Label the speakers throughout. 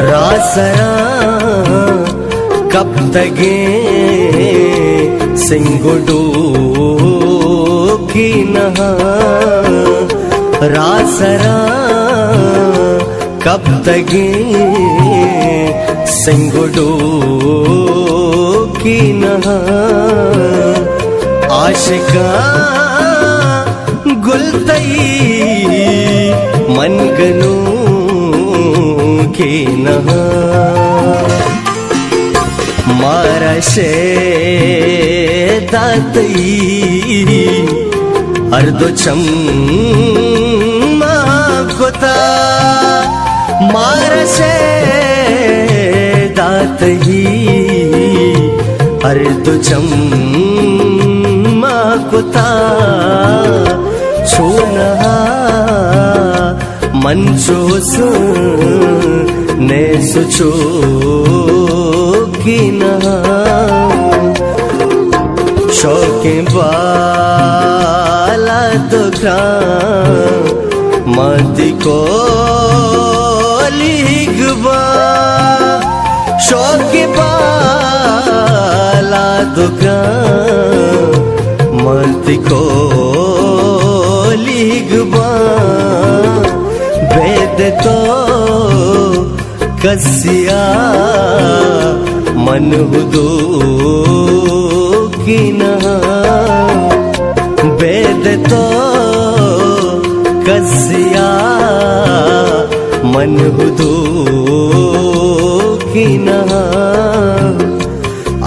Speaker 1: रासरा कब तगे सिंगुडू की नहा रासरा कब तगे सिंगुडू की नहा आशिका गुलतई मनगनू के नहा मारशे दातई अर्धो चम्मा कोता मारशे दातई अर्धो चम्मा कोता छूना मंचोस ने सुचो की नहा शौके बाला दुखा मदी को लिखबा शौके बाला दुखा मदी को लिखबा वेद तो कसिया मन हुदो की नहा वेद तो कसिया मन हुदो की नहा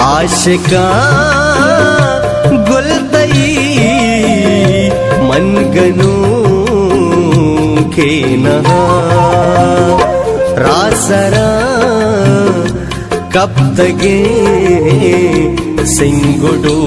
Speaker 1: आशिका गुलतई मनगनू के नहा रासरा कब तगे सिंगुडू